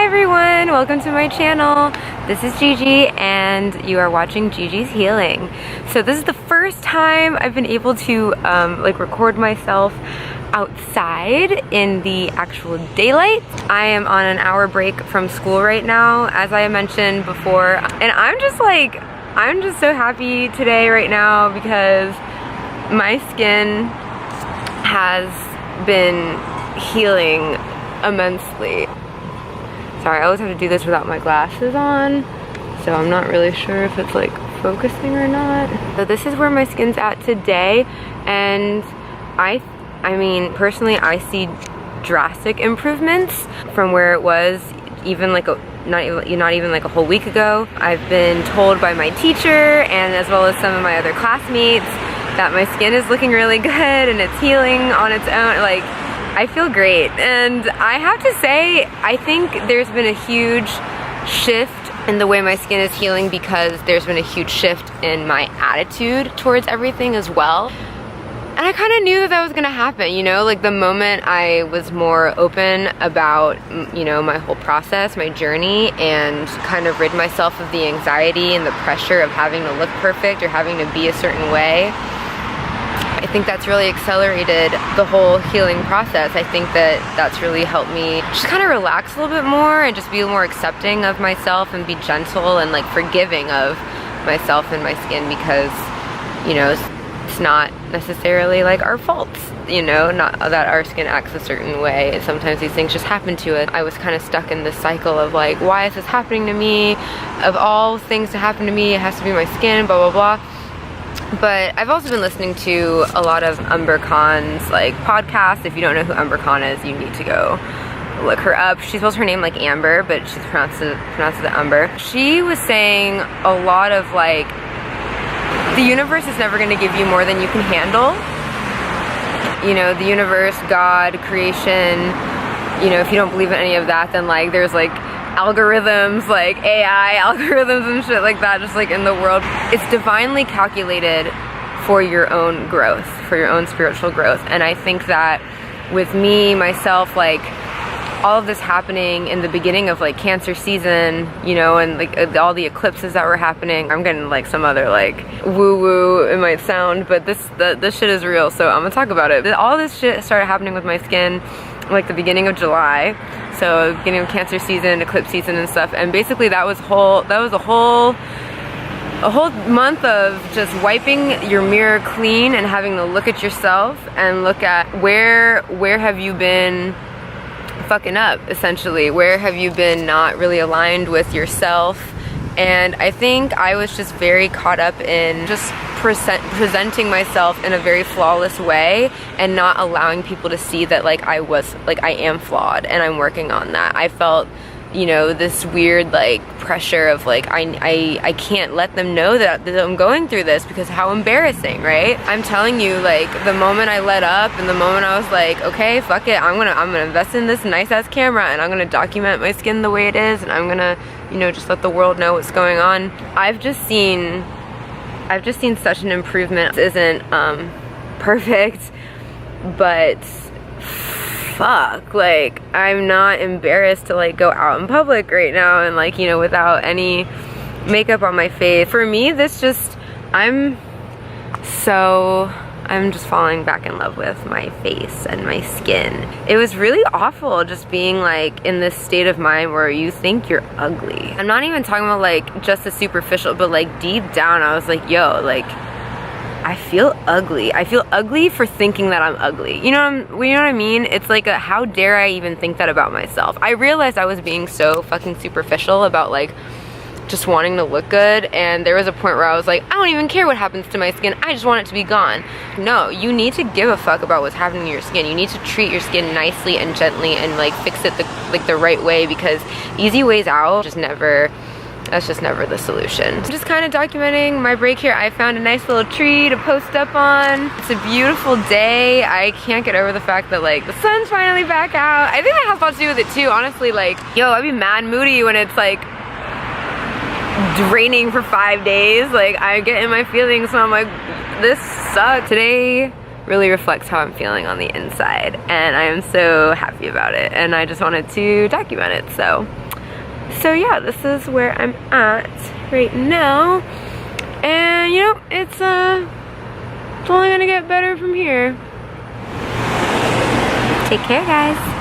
Hi everyone, welcome to my channel. This is Gigi and you are watching Gigi's Healing. So this is the first time I've been able to record myself outside in the actual daylight. I am on an hour break from school right now, as I mentioned before, and I'm just so happy today right now because my skin has been healing immensely. Sorry, I always have to do this without my glasses on, so I'm not really sure if it's like focusing or not. So this is where my skin's at today, and I mean, personally, I see drastic improvements from where it was even like not even like a whole week ago. I've been told by my teacher and as well as some of my other classmates that my skin is looking really good and it's healing on its own. Like, I feel great, and I have to say, I think there's been a huge shift in the way my skin is healing because there's been a huge shift in my attitude towards everything as well. And I kind of knew that was gonna happen, you know, like the moment I was more open about, you know, my whole process, my journey, and kind of rid myself of the anxiety and the pressure of having to look perfect or having to be a certain way. I think that's really accelerated the whole healing process. I think that that's really helped me just kind of relax a little bit more and just be more accepting of myself and be gentle and like forgiving of myself and my skin, because, you know, it's not necessarily like our faults, you know, not that our skin acts a certain way. Sometimes these things just happen to it. I was kind of stuck in this cycle of like, why is this happening to me? Of all things to happen to me, it has to be my skin, blah, blah, blah. But I've also been listening to a lot of Umber Khan's like podcasts. If you don't know who Umber Khan is, you need to go look her up. She spells her name like Amber, but she's pronounced it Umber. She was saying a lot of like, the universe is never gonna give you more than you can handle. You know, the universe, God, creation, you know, if you don't believe in any of that, then like there's like algorithms, like AI algorithms and shit like that, just like in the world. It's divinely calculated for your own growth, for your own spiritual growth. And I think that with me, myself, like all of this happening in the beginning of like Cancer season, you know, and like all the eclipses that were happening, I'm getting like some other like woo-woo it might sound, but this shit is real, so I'm gonna talk about it. All this shit started happening with my skin like the beginning of July, so beginning of Cancer season, eclipse season and stuff, and basically that was a whole month of just wiping your mirror clean and having to look at yourself and look at where have you been fucking up, essentially. Where have you been not really aligned with yourself? And I think I was just very caught up in just presenting myself in a very flawless way and not allowing people to see that like I am flawed and I'm working on that. I felt, you know, this weird like pressure of like I can't let them know that I'm going through this because how embarrassing, right? I'm telling you, like the moment I let up and the moment I was like, okay, fuck it, I'm gonna invest in this nice ass camera and I'm gonna document my skin the way it is and I'm gonna, you know, just let the world know what's going on. I've just seen such an improvement. This isn't perfect, but fuck, like I'm not embarrassed to like go out in public right now and like, you know, without any makeup on my face. For me, this just, I'm just falling back in love with my face and my skin. It was really awful just being like in this state of mind where you think you're ugly. I'm not even talking about like just the superficial, but like deep down I was like, yo, like I feel ugly. I feel ugly for thinking that I'm ugly. You know what I mean? It's like how dare I even think that about myself? I realized I was being so fucking superficial about like just wanting to look good, and there was a point where I was like, I don't even care what happens to my skin, I just want it to be gone. No, you need to give a fuck about what's happening to your skin. You need to treat your skin nicely and gently and like fix it the right way, because easy ways out that's just never the solution. I'm just kind of documenting my break here. I found a nice little tree to post up on. It's a beautiful day. I can't get over the fact that like the sun's finally back out. I think that has a lot to do with it too, honestly. Like, yo, I'd be mad moody when it's like raining for 5 days. Like I get in my feelings and I'm like, this sucks. Today really reflects how I'm feeling on the inside, and I am so happy about it, and I just wanted to document it. So So yeah, this is where I'm at right now. And you know, it's only gonna get better from here. Take care, guys.